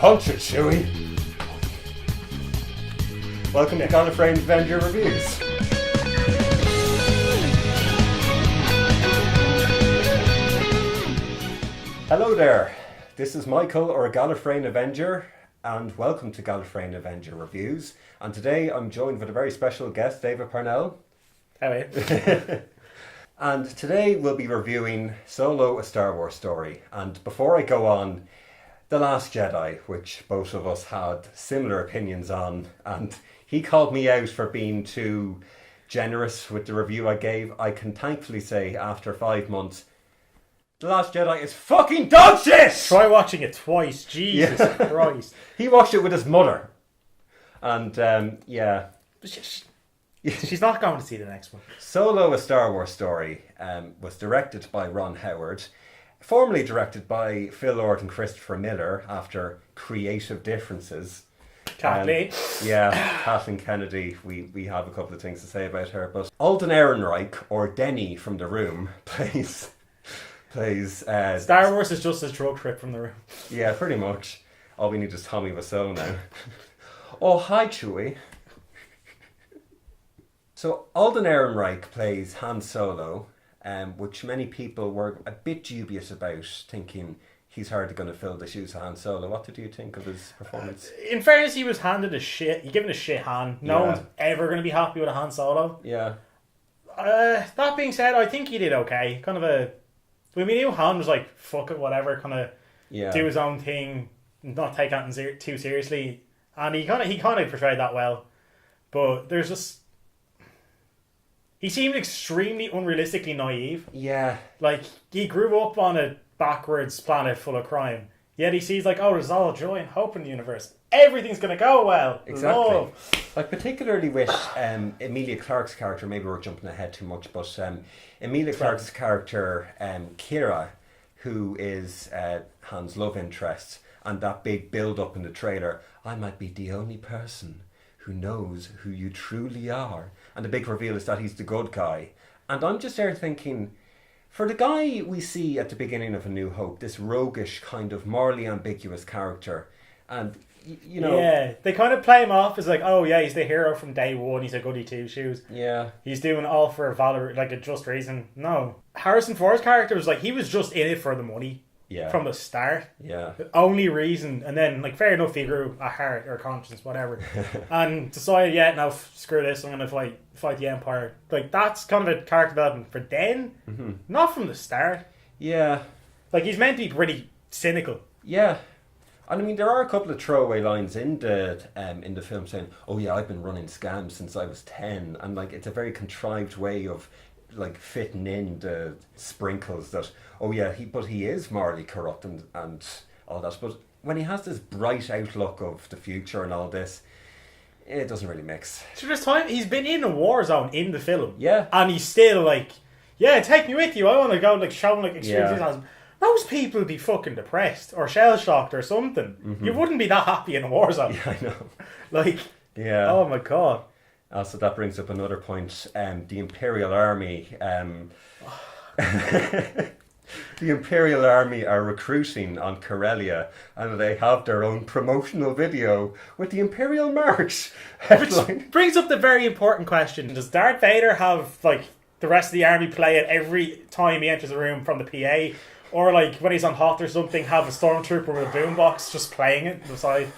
Punch it, Chewie. Welcome to GallifreyanAvenger Reviews. Hello there, this is Michael or GallifreyanAvenger, and welcome to GallifreyanAvenger Reviews. And today I'm joined with a very special guest, David Parnell. Hello. And today we'll be reviewing Solo, a Star Wars story. And before I go on, The Last Jedi, which both of us had similar opinions on, and he called me out for being too generous with the review I gave. I can thankfully say, after 5 months, The Last Jedi is fucking dog shit! Try watching it twice, Jesus Christ. He watched it with his mother. And, yeah. She's not going to see the next one. Solo, a Star Wars story, was directed by Ron Howard, formerly directed by Phil Lord and Christopher Miller after creative differences. Kathleen. Kathleen Kennedy, we have a couple of things to say about her. But Alden Ehrenreich, or Denny from The Room, plays Star Wars is just a drug trip from The Room. Yeah, pretty much. All we need is Tommy Wiseau now. Oh, hi, Chewie. So Alden Ehrenreich plays Han Solo, which many people were a bit dubious about, thinking he's hardly going to fill the shoes of Han Solo. What did you think of his performance? In fairness, he was handed a shit. He given a shit hand. No one's ever going to be happy with a Han Solo. Yeah. That being said, I think he did okay. We knew Han was like, fuck it, whatever, do his own thing, not take anything too seriously. And he kind of portrayed that well. But there's just... He seemed extremely unrealistically naive. Yeah. Like, he grew up on a backwards planet full of crime. Yet he sees like, oh, there's all joy and hope in the universe. Everything's going to go well. Exactly. Love. Like, particularly with Emilia Clarke's character, maybe we're jumping ahead too much, but Emilia Clarke's character, Kira, who is Han's love interest, and that big build-up in the trailer, I might be the only person who knows who you truly are. And the big reveal is that he's the good guy. And I'm just there thinking, for the guy we see at the beginning of A New Hope, this roguish kind of morally ambiguous character, and you know... Yeah, they kind of play him off as like, oh yeah, he's the hero from day one, he's a goody two-shoes. Yeah. He's doing all for valor, like a just reason. No. Harrison Ford's character was like, he was just in it for the money. Yeah. From the start. Yeah. The only reason. And then, like, fair enough, he grew a heart or conscience, whatever. And decided, yeah, now screw this, I'm going to fight the Empire. Like, that's kind of a character development for then. Mm-hmm. Not from the start. Yeah. Like, he's meant to be pretty cynical. Yeah. And I mean, there are a couple of throwaway lines in the film saying, oh yeah, I've been running scams since I was 10. And, like, it's a very contrived way of, like, fitting in the sprinkles that, oh yeah, he is morally corrupt and all that. But when he has this bright outlook of the future and all this, it doesn't really mix. So there's time, he's been in a war zone in the film. Yeah. And he's still like, yeah, take me with you. I want to go, like, show him, like, experiences. Most people would be fucking depressed or shell-shocked or something. Mm-hmm. You wouldn't be that happy in a war zone. Yeah, I know. Like, yeah. Oh my God. Also, that brings up another point. The Imperial Army... the Imperial Army are recruiting on Corellia, and they have their own promotional video with the Imperial March. Which brings up the very important question. Does Darth Vader have, like, the rest of the army play it every time he enters a room from the PA? Or, like, when he's on Hoth or something, have a stormtrooper with a boombox just playing it beside,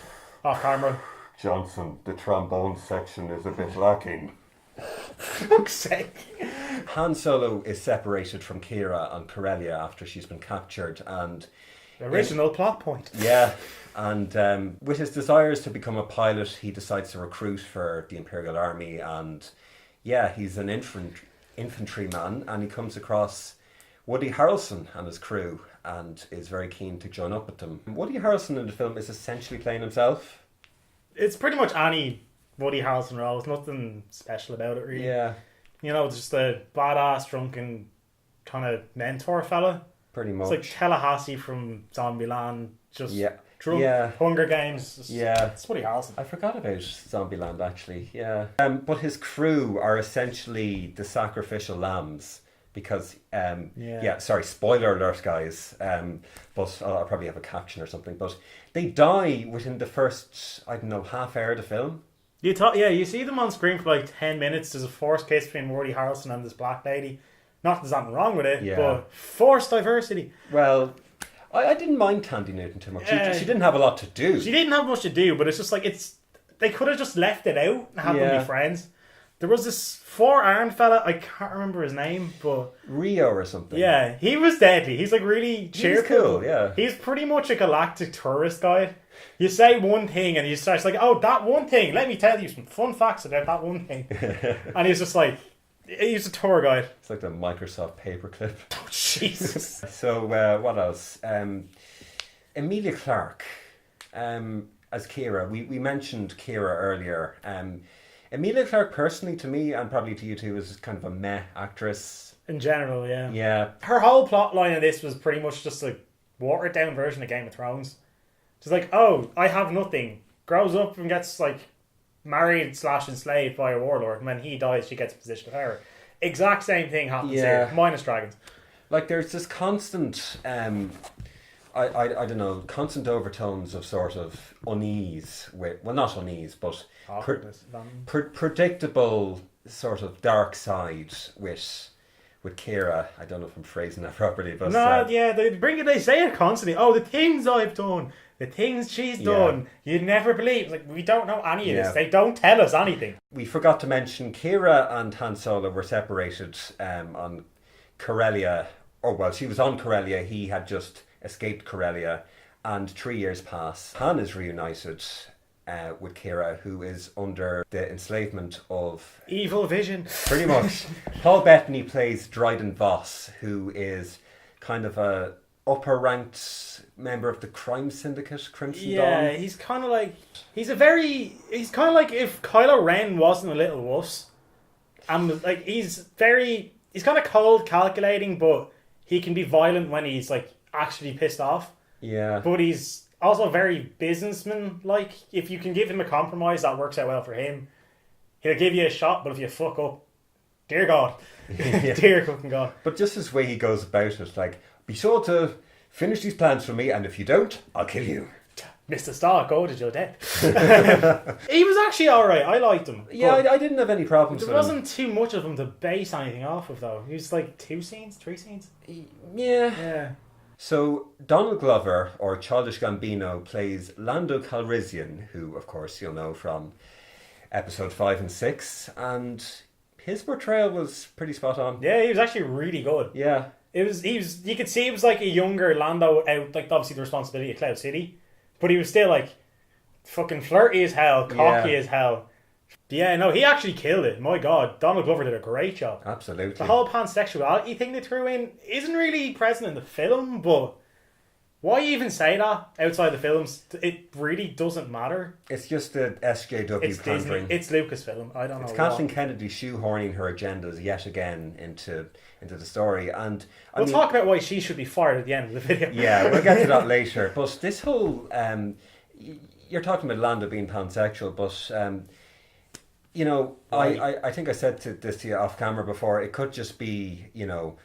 off camera? Johnson, the trombone section is a bit lacking. Fuck's sake. Han Solo is separated from Kira on Corellia after she's been captured, and the original plot point. Yeah, and with his desires to become a pilot, he decides to recruit for the Imperial Army, and yeah, he's an infantryman, and he comes across Woody Harrelson and his crew, and is very keen to join up with them. Woody Harrelson in the film is essentially playing himself. It's pretty much any Woody Harrelson role. There's nothing special about it, really. Yeah. You know, just a badass, drunken kind of mentor fella. Pretty much. It's like Tallahassee from Zombieland. Just drunk, yeah. Hunger Games. Yeah. It's Woody Harrelson. I forgot about Zombieland, actually. Yeah. But his crew are essentially the sacrificial lambs because sorry, spoiler alert, guys. But I'll probably have a caption or something. But they die within the first, I don't know, half hour of the film. You see them on screen for like 10 minutes. There's a forced kiss between Woody Harrelson and this black lady. Not that there's nothing wrong with it, but forced diversity. Well, I didn't mind Tandy Newton too much. She didn't have a lot to do. She didn't have much to do, but it's just like they could have just left it out and had them be friends. There was this 4-armed fella, I can't remember his name, but Rio or something. Yeah, he was deadly. He's like really cheerful. He's cool, yeah. He's pretty much a galactic tourist guide. You say one thing and he starts like, oh, that one thing, let me tell you some fun facts about that one thing. And he's just like, he's a tour guide. It's like the Microsoft paperclip. Oh, Jesus. So, what else? Emilia Clarke as Kira. We mentioned Kira earlier. Emilia Clarke, personally, to me, and probably to you too, is kind of a meh actress. In general, yeah. Yeah. Her whole plot line of this was pretty much just a watered down version of Game of Thrones. She's like, oh, I have nothing. Grows up and gets like married / enslaved by a warlord. And when he dies, she gets a position of power. Exact same thing happens here, minus dragons. Like there's this constant, I don't know, constant overtones of sort of unease with, well, not unease, but predictable sort of dark side with Kira. I don't know if I'm phrasing that properly, but they say it constantly. Oh, the things I've done, the things she's done, you'd never believe. Like, we don't know any of this. They don't tell us anything. We forgot to mention Kira and Han Solo were separated on Corellia. She was on Corellia. He had just escaped Corellia, and 3 years pass. Han is reunited with Kira, who is under the enslavement of evil vision. Pretty much. Paul Bettany plays Dryden Voss, who is kind of a upper ranked member of the crime syndicate, Crimson Dawn. Yeah, he's kind of like if Kylo Ren wasn't a little wuss, and like he's kind of cold, calculating, but he can be violent when he's like actually pissed off. Yeah, but he's also very businessman. Like, if you can give him a compromise, that works out well for him. He'll give you a shot, but if you fuck up, dear God, dear fucking God. But just his way he goes about it, like, be sure to finish these plans for me, and if you don't, I'll kill you. Mr. Stark, go to your death. He was actually alright. I liked him. Yeah, I didn't have any problems with him. There wasn't too much of him to base anything off of, though. He was like 3 scenes. Yeah. So Donald Glover, or Childish Gambino, plays Lando Calrissian, who, of course, you'll know from episode 5 and 6, and his portrayal was pretty spot on. Yeah, he was actually really good. Yeah. You could see it was like a younger Lando out, like obviously the responsibility of Cloud City, but he was still like fucking flirty as hell, cocky as hell. Yeah, no, he actually killed it. My God, Donald Glover did a great job. Absolutely. The whole pansexuality thing they threw in isn't really present in the film, but why even say that outside the films? It really doesn't matter. It's just the SJW pandering. It's Lucasfilm. I don't know. It's Kathleen Kennedy shoehorning her agendas yet again into the story, and we'll talk about why she should be fired at the end of the video. Yeah, we'll get to that later. But this whole you're talking about Lando being pansexual, but I think I said this to you off camera before. It could just be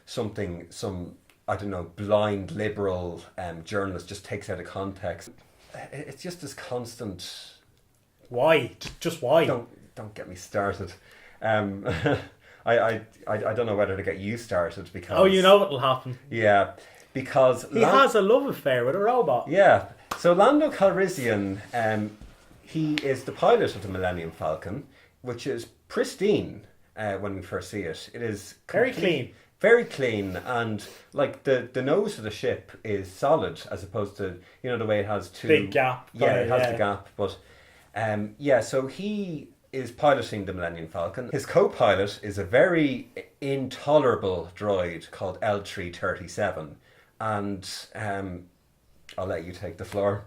some I don't know, blind liberal journalist just takes out of context. It's just this constant. Why? Just why? Don't get me started. I don't know whether to get you started because. Oh, you know what'll happen. Yeah, because he has a love affair with a robot. Yeah. So Lando Calrissian, he is the pilot of the Millennium Falcon, which is pristine when we first see it. It is very clean. Very clean, and like the nose of the ship is solid as opposed to the way it has two big gap. Yeah, it has the gap. But so he is piloting the Millennium Falcon. His co-pilot is a very intolerable droid called L337, and I'll let you take the floor.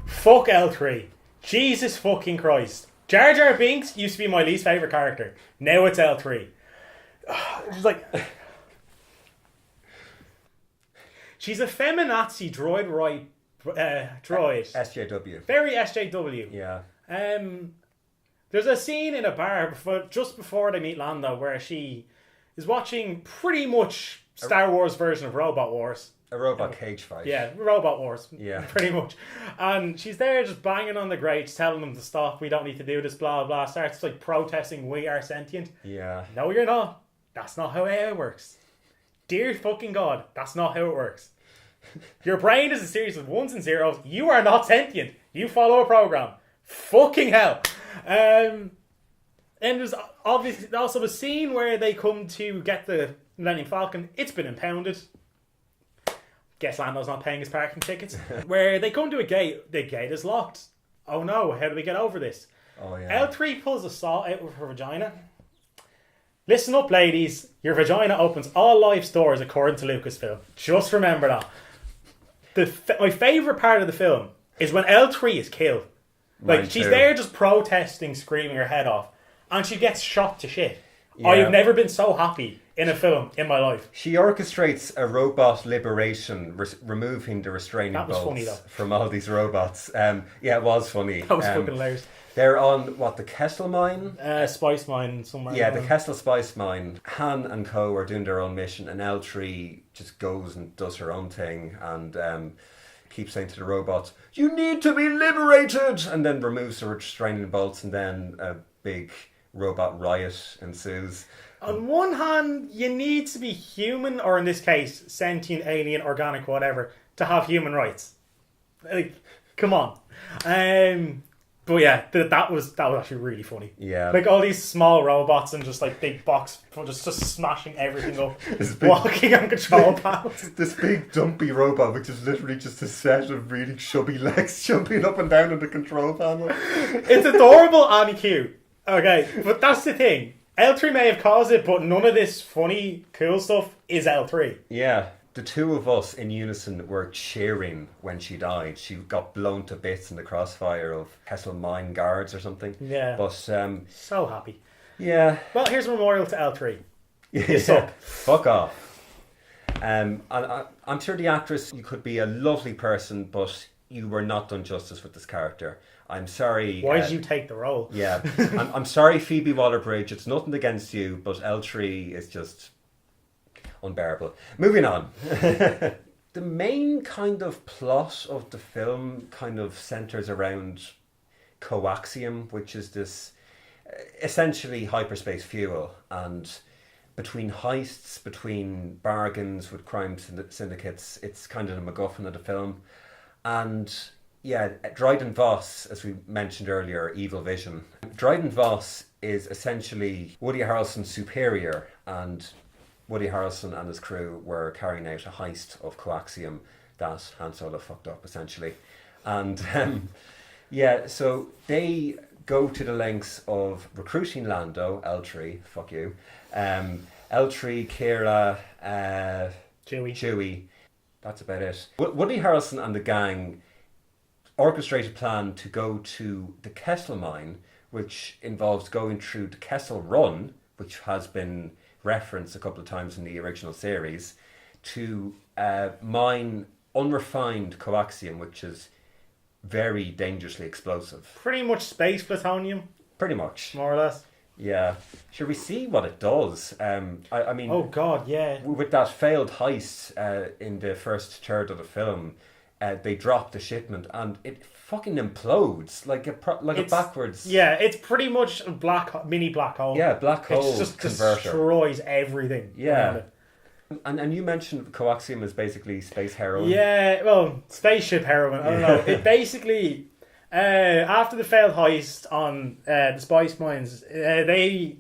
Fuck L3. Jesus fucking Christ. Jar Jar Binks used to be my least favourite character. Now it's L3. It's like... She's a feminazi droid droid. SJW. Very SJW. Yeah. There's a scene in a bar just before they meet Lando where she is watching pretty much Star Wars version of Robot Wars. A robot cage fight. Yeah, Robot Wars. Yeah. Pretty much. And she's there just banging on the grates, telling them to stop, we don't need to do this, blah, blah. Starts like protesting, we are sentient. Yeah. No, you're not. That's not how AI works. Dear fucking God, that's not how it works. Your brain is a series of ones and zeros. You are not sentient. You follow a program. Fucking hell. And there's obviously also a scene where they come to get the Millennium Falcon. It's been impounded. Guess Lando's not paying his parking tickets. Where they come to a gate. The gate is locked. Oh no, how do we get over this? Oh yeah. L3 pulls a saw out of her vagina. Listen up, ladies. Your vagina opens all life's doors according to Lucasfilm. Just remember that. My favourite part of the film is when L3 is killed. Like, she's there just protesting, screaming her head off. And she gets shot to shit. Yeah. I've never been so happy in a film in my life. She orchestrates a robot liberation, removing the restraining bolts from all these robots. Yeah, it was funny. That was fucking hilarious. They're on, the Kessel mine? Spice mine somewhere. Yeah, the Kessel Spice mine. Han and co are doing their own mission, and L3 just goes and does her own thing, and keeps saying to the robots, "You need to be liberated!" And then removes the restraining bolts, and then a big robot riot ensues. On one hand, you need to be human, or in this case, sentient, alien, organic, whatever, to have human rights. Like, come on. But yeah, that was actually really funny. Yeah. Like all these small robots and just like big box, just smashing everything up, walking on control panels. This big dumpy robot, which is literally just a set of really chubby legs jumping up and down on the control panel. It's adorable and cute. Okay, but that's the thing. L3 may have caused it, but none of this funny, cool stuff is L3. Yeah. The two of us in unison were cheering when she died. She got blown to bits in the crossfire of Kessel Mine guards or something. Yeah. But so happy. Yeah. Well, here's a memorial to L3. Yeah. Fuck off. I'm sure the actress, you could be a lovely person, but you were not done justice with this character. I'm sorry. Why did you take the role? Yeah. I'm sorry, Phoebe Waller-Bridge. It's nothing against you, but L3 is just unbearable. Moving on. The main kind of plot of the film kind of centres around coaxium, which is this essentially hyperspace fuel, and between heists, between bargains with crime syndicates, it's kind of the MacGuffin of the film. And yeah, Dryden Voss, as we mentioned earlier, Evil Vision. Dryden Voss is essentially Woody Harrelson's superior, and Woody Harrelson and his crew were carrying out a heist of coaxium that Han Solo fucked up, essentially. And so they go to the lengths of recruiting Lando, L3, fuck you, L3, Kira, Chewie. That's about it. Woody Harrelson and the gang orchestrate a plan to go to the Kessel mine, which involves going through the Kessel Run, which has been referenced a couple of times in the original series, to mine unrefined coaxium, which is very dangerously explosive. Pretty much space plutonium. Pretty much. More or less. Yeah. Shall we see what it does? I mean... Oh God, yeah. With that failed heist in the first third of the film, they drop the shipment and it fucking implodes like a backwards. Yeah, it's pretty much a mini black hole. Yeah, black hole. It just converter. Destroys everything. Yeah. And you mentioned coaxium is basically space heroin. Yeah, well, spaceship heroin. I don't know. It basically, after the failed heist on the spice mines, they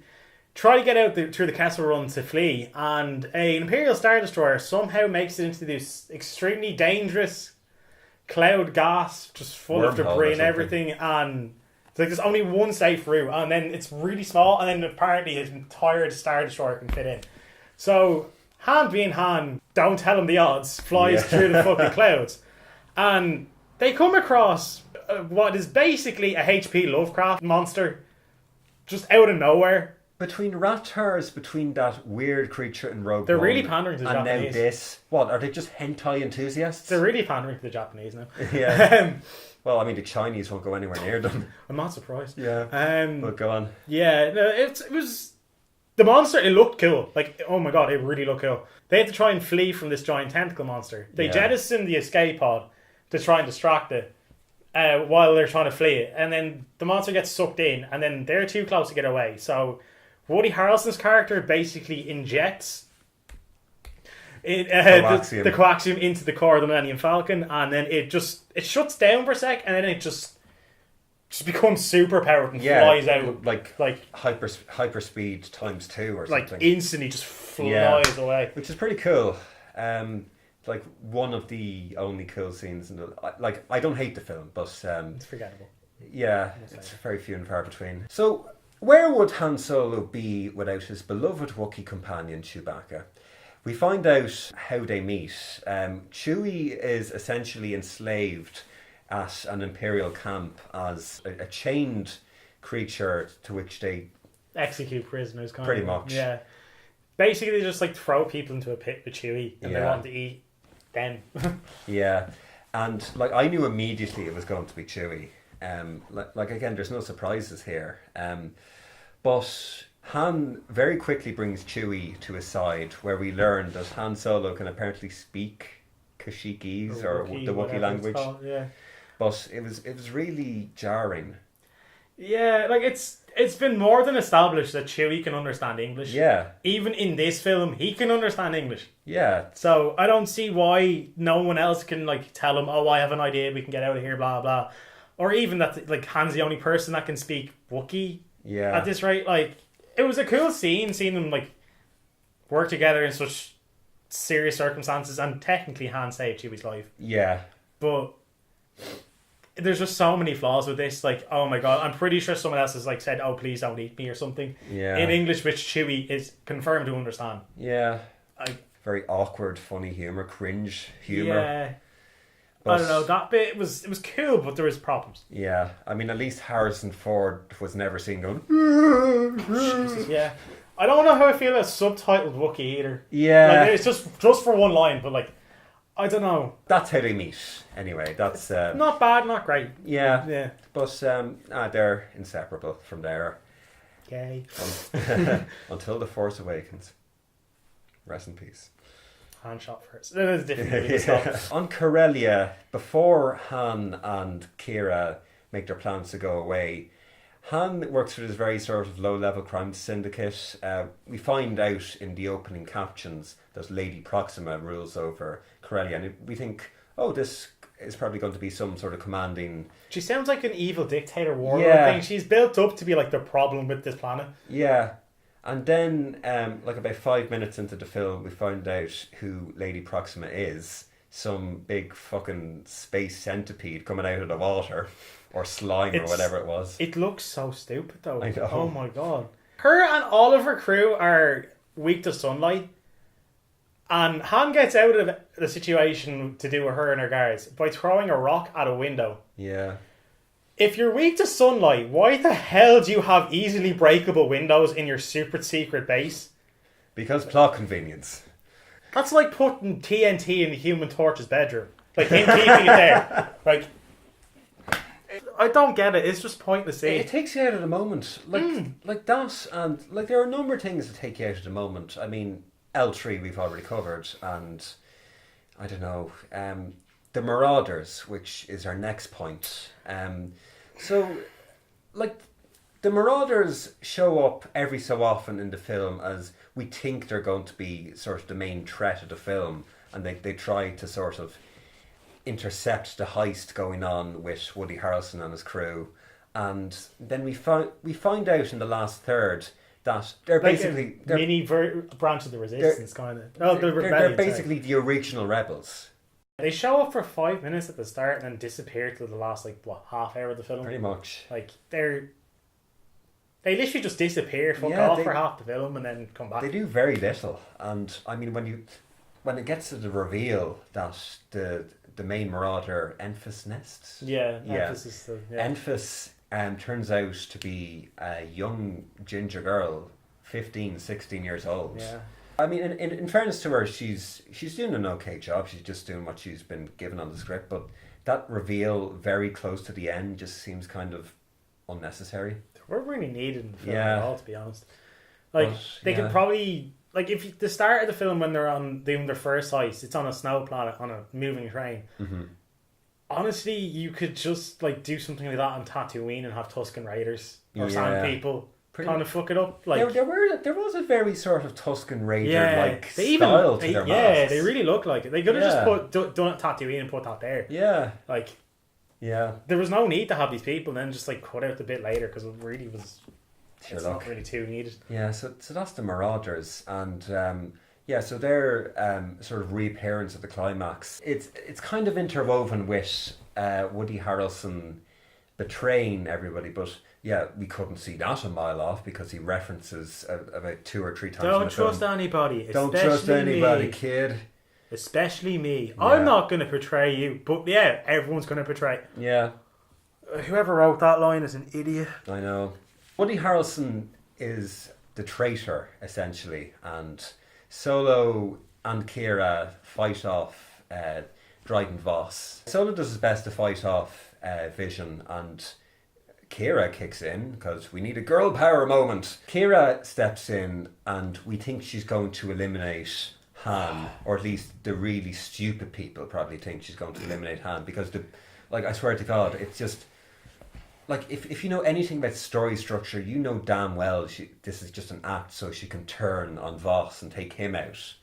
try to get out through the Kessel Run to flee, and an Imperial Star Destroyer somehow makes it into this extremely dangerous cloud gas, just full of debris and everything, and it's like there's only one safe route, and then it's really small, and then apparently an entire Star Destroyer can fit in. So Han being Han, don't tell him the odds, flies through the fucking clouds, and they come across what is basically a H.P. Lovecraft monster just out of nowhere. between Ratars, between that weird creature in Rogue They're One, really pandering to the and Japanese. now this. What, are they just hentai enthusiasts? They're really pandering to the Japanese now. Yeah. Well, I mean, the Chinese won't go anywhere near them. I'm not surprised. Yeah. But go on. Yeah, no, it was the monster. It looked cool. Like, oh my god, it really looked cool. They had to try and flee from this giant tentacle monster. They jettisoned the escape pod to try and distract it while they're trying to flee it, and then the monster gets sucked in, and then they're too close to get away. So Woody Harrelson's character basically injects the coaxium into the core of the Millennium Falcon, and then it shuts down for a sec, and then it just becomes super powered and flies out like hyperspeed times 2 or something. Like instantly just flies away, which is pretty cool. Like one of the only cool scenes in the, like, I don't hate the film, but it's forgettable. Yeah, it's very few and far between. So where would Han Solo be without his beloved Wookiee companion Chewbacca? We find out how they meet. Chewie is essentially enslaved at an Imperial camp as a chained creature to which they execute prisoners, pretty much. Yeah. Basically, they just like throw people into a pit with Chewie, and they want to eat them. Yeah, and like I knew immediately it was going to be Chewie. Like again, there's no surprises here. But Han very quickly brings Chewie to his side, where we learn that Han Solo can apparently speak Kashikis or the Wookiee language. Yeah. But it was really jarring. Yeah, like it's been more than established that Chewie can understand English. Yeah. Even in this film, he can understand English. Yeah. So I don't see why no one else can like tell him, oh, I have an idea, we can get out of here, blah blah. Or even that like Han's the only person that can speak Wookiee. Yeah. At this rate, like it was a cool scene seeing them like work together in such serious circumstances, and technically Han saved Chewie's life. Yeah. But there's just so many flaws with this. Like, oh my god, I'm pretty sure someone else has like said, "Oh, please don't eat me" or something. Yeah. In English, which Chewie is confirmed to understand. Yeah. Very awkward, funny humor, cringe humor. Yeah. But I don't know. That bit was cool, but there was problems. Yeah. I mean, at least Harrison Ford was never seen going. Jesus, yeah. I don't know how I feel about subtitled Wookiee either. Yeah. Like, it's just for one line, but like, I don't know. That's how they meet. Anyway, that's not bad, not great. Yeah. Yeah. But they're inseparable from there. Yay. Until The Force Awakens. Rest in peace. Han shot first. That is different. On Corellia, before Han and Kira make their plans to go away, Han works for this very sort of low-level crime syndicate. We find out in the opening captions that Lady Proxima rules over Corellia, and we think, oh, this is probably going to be some sort of commanding... She sounds like an evil dictator warlord thing. She's built up to be like the problem with this planet. Yeah. And then, like about 5 minutes into the film, we find out who Lady Proxima is. Some big fucking space centipede coming out of the water. Or slime or whatever it was. It looks so stupid though. I know. Oh my god. Her and all of her crew are weak to sunlight. And Han gets out of the situation to do with her and her guards by throwing a rock at a window. Yeah. If you're weak to sunlight, why the hell do you have easily breakable windows in your super secret base? Because plot convenience. That's like putting TNT in the Human Torch's bedroom. Like him keeping it there. Like, I don't get it. It's just pointless. It takes you out of the moment. Like that, and like there are a number of things that take you out of the moment. I mean, L3 we've already covered, and I don't know, the Marauders, which is our next point. So, like, the Marauders show up every so often in the film as we think they're going to be sort of the main threat of the film, and they try to sort of intercept the heist going on with Woody Harrelson and his crew, and then we find out in the last third that they're like basically mini branch of the resistance, kind of. Oh, they're basically the original rebels. They show up for 5 minutes at the start and then disappear till the last half hour of the film. Pretty much. Like they literally just disappear, off for half the film, and then come back. They do very little, and I mean when it gets to the reveal that the main marauder Enfys Nest. Enfys turns out to be a young ginger girl 15, 16 years old. Yeah. I mean, in fairness to her, she's doing an okay job. She's just doing what she's been given on the script. But that reveal very close to the end just seems kind of unnecessary. They weren't really needed in the film at all, to be honest. Like, but, they could probably... Like, if the start of the film, when they're doing their first heist, it's on a snow planet, on a moving train. Mm-hmm. Honestly, you could just, like, do something like that on Tatooine and have Tusken Raiders or Sand People kind of fuck it up. Like, there was a very sort of Tusken Raider-like style to their masks. Yeah, they really look like it. They could have just done it Tatooine and put that there. Yeah. Like... Yeah. There was no need to have these people and then just, like, cut out the bit later because it really was... It's not really too needed. Yeah, so that's the Marauders, and so their sort of reappearance at the climax. It's kind of interwoven with Woody Harrelson betraying everybody, but yeah, we couldn't see that a mile off because he references about 2 or 3 times. Don't trust anybody. Don't trust anybody, kid. Especially me. Yeah. I'm not going to betray you, but yeah, everyone's going to betray. Yeah. Whoever wrote that line is an idiot. I know. Woody Harrelson is the traitor, essentially, and Solo and Kira fight off Dryden Voss. Solo does his best to fight off Vision, and Kira kicks in, because we need a girl power moment. Kira steps in, and we think she's going to eliminate Han, or at least the really stupid people probably think she's going to eliminate Han, because, I swear to God, it's just... Like, if you know anything about story structure, you know damn well this is just an act so she can turn on Voss and take him out.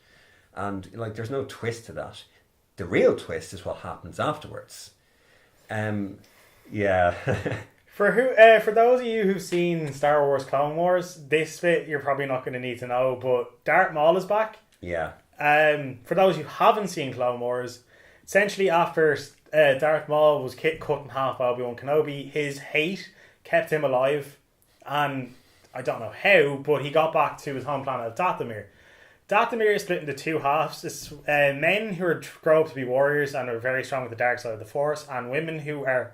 And, like, there's no twist to that. The real twist is what happens afterwards. Yeah. For those of you who've seen Star Wars Clone Wars, this bit you're probably not going to need to know, but Darth Maul is back. Yeah. For those who haven't seen Clone Wars, essentially after... Darth Maul was cut in half by Obi-Wan Kenobi. His hate kept him alive, and I don't know how, but he got back to his home planet of Dathomir. Dathomir is split into 2 halves. It's men who grow up to be warriors and are very strong with the dark side of the Force, and women who are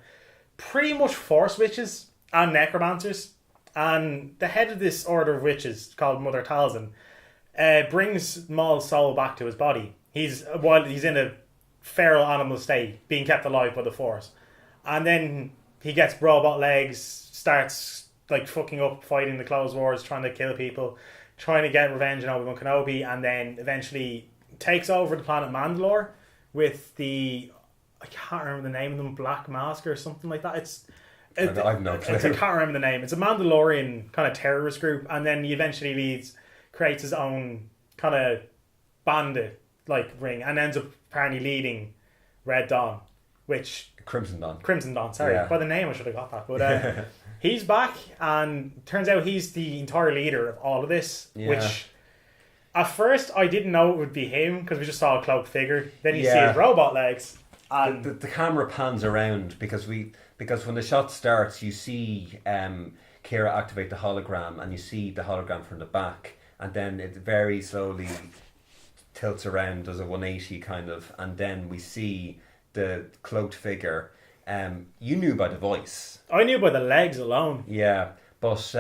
pretty much Force witches and necromancers. And the head of this order of witches, called Mother Talzin, brings Maul's soul back to his body. While he's in a feral animal state, being kept alive by the Force, and then he gets robot legs, starts like fucking up, fighting the Clone Wars, trying to kill people, trying to get revenge on Obi-Wan Kenobi, and then eventually takes over the planet Mandalore with I can't remember the name of them, Black Mask or something like that. I've no clue. I can't remember the name. It's a Mandalorian kind of terrorist group, and then he eventually creates his own kind of bandit like ring, and ends up apparently leading Red Dawn, which... Crimson Dawn, sorry. Yeah. By the name I should have got that. But he's back, and turns out he's the entire leader of all of this, which at first I didn't know it would be him, because we just saw a cloaked figure. Then you see his robot legs. And the camera pans around, because when the shot starts, you see Kira activate the hologram, and you see the hologram from the back, and then it very slowly... tilts around, does a 180 kind of, and then we see the cloaked figure. You knew by the voice. I knew by the legs alone. Yeah, but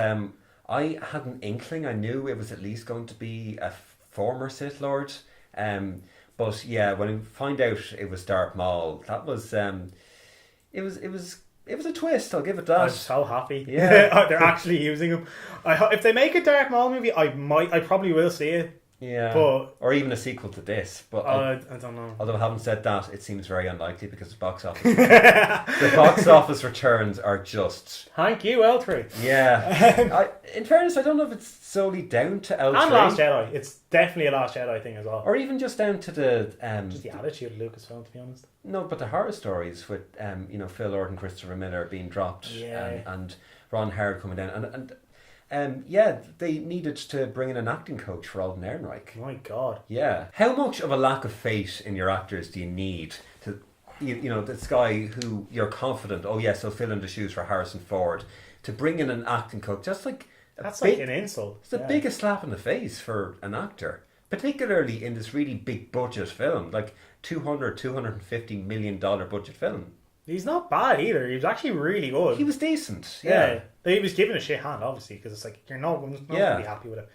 I had an inkling. I knew it was at least going to be a former Sith Lord. But yeah, when we find out it was Darth Maul, that was it was a twist. I'll give it that. I'm so happy. Yeah, they're actually using him. If they make a Darth Maul movie, I probably will see it. Yeah, or even a sequel to this. But I don't know. Although I haven't said that, it seems very unlikely because the box office returns are just... Thank you, L3. Yeah. In fairness, I don't know if it's solely down to L3. And Last Jedi. It's definitely a Last Jedi thing as well. Or even just down to the... just the attitude of Lucasfilm, to be honest. No, but the horror stories with Phil Lord and Christopher Miller being dropped, and Ron Howard coming down, and they needed to bring in an acting coach for Alden Ehrenreich. My God. Yeah. How much of a lack of faith in your actors do you need to, this guy who you're confident, he'll fill in the shoes for Harrison Ford, to bring in an acting coach? That's like an insult. It's the biggest slap in the face for an actor, particularly in this really big budget film, like $250 million budget film. He's not bad either. He was actually really good. He was decent. Yeah. He was given a shit hand, obviously, because it's like you're not going to be happy with it.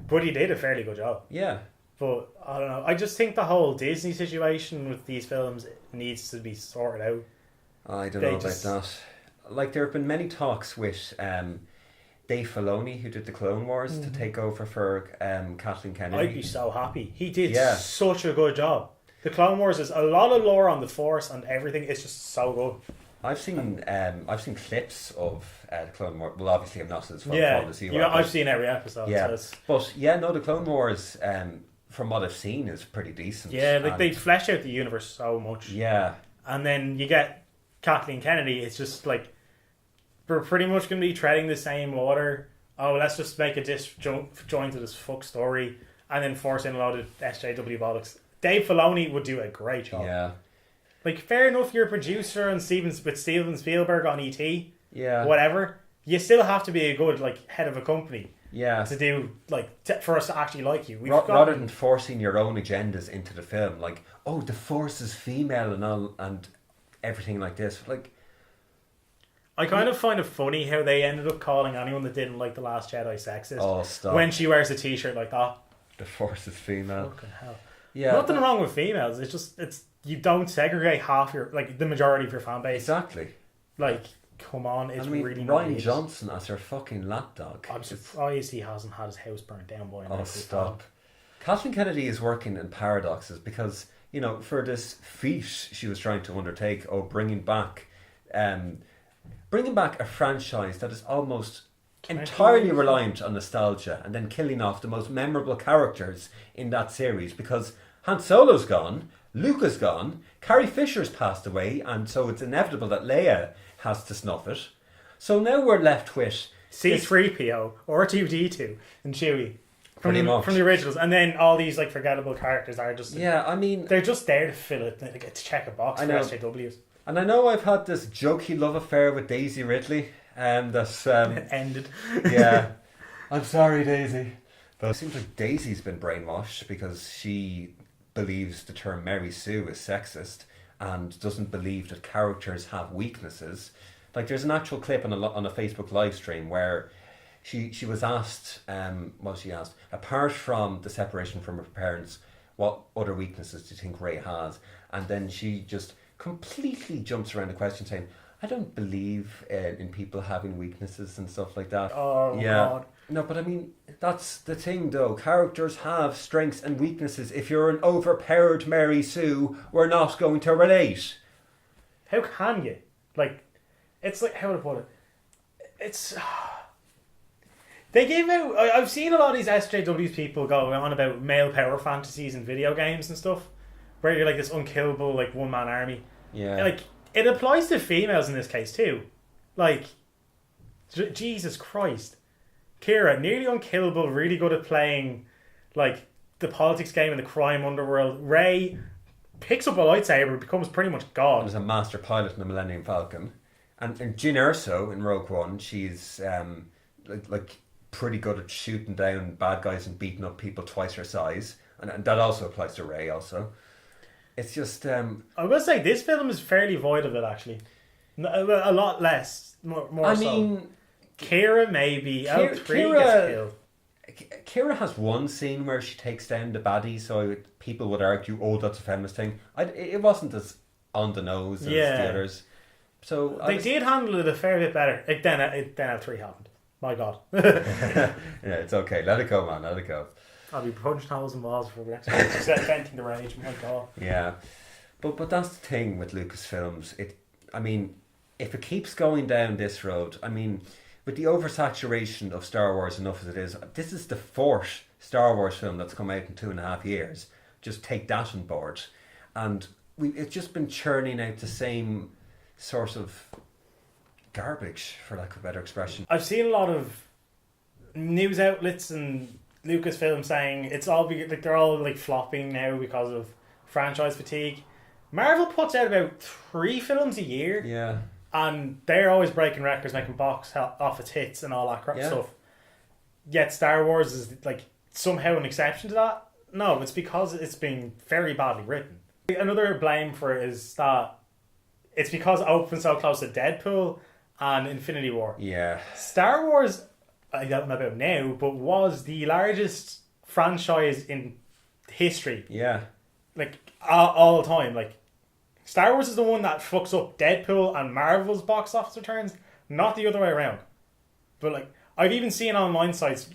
But he did a fairly good job. Yeah. But I don't know. I just think the whole Disney situation with these films needs to be sorted out. I don't know about that. Like, there have been many talks with Dave Filoni, who did the Clone Wars, to take over for Kathleen Kennedy. I'd be so happy. He did such a good job. The Clone Wars is a lot of lore on the Force and everything. It's just so good. I've seen clips of the Clone Wars. Well, obviously I'm not as far to see. I've seen every episode. Yeah, but the Clone Wars, from what I've seen, is pretty decent. Yeah, like they flesh out the universe so much. Yeah, and then you get Kathleen Kennedy. It's just like we're pretty much going to be treading the same water. Oh, let's just make a disjointed as fuck story, and then force in a lot of SJW bollocks. Dave Filoni would do a great job. Yeah. Like, fair enough, you're a producer and Steven Spielberg on E.T. Yeah. Whatever. You still have to be a good, like, head of a company. Yeah. To do, like, for us to actually like you. Rather than forcing your own agendas into the film. Like, oh, the Force is female and all, and everything like this. Like, I kind of find it funny how they ended up calling anyone that didn't like The Last Jedi sexist. Oh, stop. When she wears a t-shirt like that. The Force is female. Fucking hell. Yeah, nothing wrong with females. It's you don't segregate half your the majority of your fan base. Exactly. Like, come on, it's really Ryan Johnson as her fucking lapdog. I'm surprised he hasn't had his house burnt down by now. Oh, stop. Kathleen Kennedy is working in paradoxes because, for this feat she was trying to undertake of bringing back a franchise that is almost entirely reliant on nostalgia, and then killing off the most memorable characters in that series because Han Solo's gone, Luke is gone, Carrie Fisher's passed away, and so it's inevitable that Leia has to snuff it. So now we're left with C-3PO, R2-D2 and Chewie from the originals, and then all these like forgettable characters are just they're just there to fill it, to check a box for SJWs. And I know I've had this jokey love affair with Daisy Ridley. That's ended. Yeah, I'm sorry, Daisy. But it seems like Daisy's been brainwashed because she believes the term Mary Sue is sexist and doesn't believe that characters have weaknesses. Like, there's an actual clip on a Facebook live stream where she was asked, apart from the separation from her parents, what other weaknesses do you think Rey has? And then she just completely jumps around the question saying, I don't believe in people having weaknesses and stuff like that. Oh, yeah. God. No, but I mean, that's the thing though. Characters have strengths and weaknesses. If you're an overpowered Mary Sue, we're not going to relate. How can you? Like, it's like, how to put it? It's... They gave out... I've seen a lot of these SJWs people going on about male power fantasies and video games and stuff, where you're like this unkillable, like, one-man army. Yeah. Like, it applies to females in this case too. Like, Jesus Christ. Kira, nearly unkillable, really good at playing, like, the politics game in the crime underworld. Rey picks up a lightsaber, becomes pretty much God. As a master pilot in the Millennium Falcon. And Jyn Erso in Rogue One, she's like pretty good at shooting down bad guys and beating up people twice her size. And that also applies to Rey also. It's just... I will say, this film is fairly void of it, actually. A lot less. More I so. mean... Kira, maybe. Kira gets killed. Kira has one scene where she takes down the baddie, so people would argue, oh, that's a feminist thing. It wasn't as on the nose as the others. So they did handle it a fair bit better. Then L3 happened. My God. Yeah, it's okay. Let it go, man. Let it go. I'll be punching holes and walls for the next one. Venting the rage. My God. Yeah. But that's the thing with Lucasfilms. I mean, if it keeps going down this road, I mean, with the oversaturation of Star Wars enough as it is, this is the fourth Star Wars film that's come out in 2.5 years. Just take that on board. And it's just been churning out the same sort of garbage, for lack of a better expression. I've seen a lot of news outlets and Lucasfilm saying it's all like they're all like flopping now because of franchise fatigue. Marvel puts out about 3 films a year. Yeah. And they're always breaking records, making box office hits and all that crap stuff. Yet Star Wars is like somehow an exception to that. No, it's because it's been very badly written. Another blame for it is that it's because it opened so close to Deadpool and Infinity War. Yeah. Star Wars, I don't know about now, but was the largest franchise in history. Yeah. Like, all the time. Like, Star Wars is the one that fucks up Deadpool and Marvel's box office returns, not the other way around. But, like, I've even seen online sites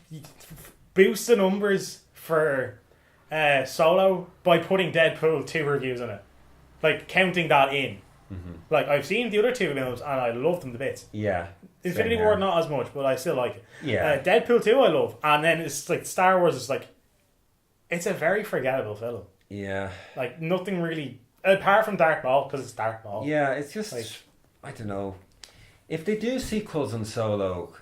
boost the numbers for Solo by putting Deadpool 2 reviews in it. Like, counting that in. Mm-hmm. Like, I've seen the other two films and I love them to bits. Yeah. Infinity War not as much, but I still like it. Yeah. Deadpool 2 I love. And then it's like Star Wars is like, it's a very forgettable film. Yeah. Like, nothing really, apart from Darth Maul, because it's Darth Maul. Yeah, it's just, like, I don't know. If they do sequels on Solo,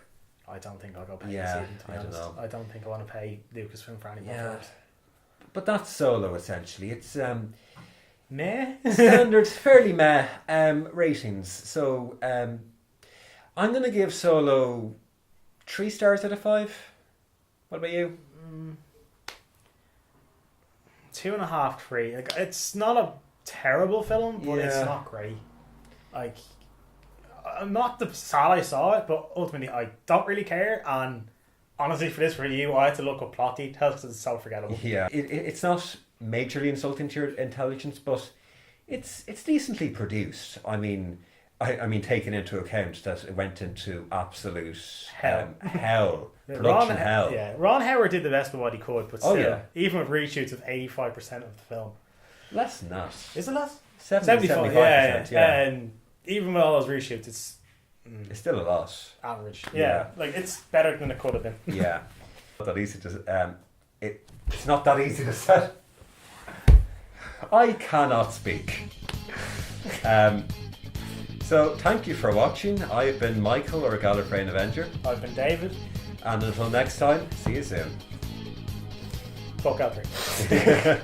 I don't think I'll go pay to see them, to be honest. Don't know. I don't think I want to pay Lucasfilm for any more films. But that's Solo, essentially. It's meh. standard, fairly meh ratings. So I'm going to give Solo 3 stars out of 5. What about you? 2.5, 3. Like, it's not a terrible film, but it's not great. Like, I'm not sad I saw it, but ultimately I don't really care. And honestly, for this review, I had to look up plot details because it's so forgettable. Yeah, it's not majorly insulting to your intelligence, but it's decently produced. I mean, taking into account that it went into absolute hell. Production hell. Yeah, Ron Howard did the best of what he could, but still, even with reshoots of 85% of the film. Less than that. Is it less? 75%. Yeah. And even with all those reshoots, it's still a lot. Average. Yeah. Like, it's better than it could have been. Yeah. Not that easy to it's not that easy to say. I cannot speak. So thank you for watching. I've been Michael, or GallifreyanAvenger. I've been David. And until next time, see you soon. Fuck out there.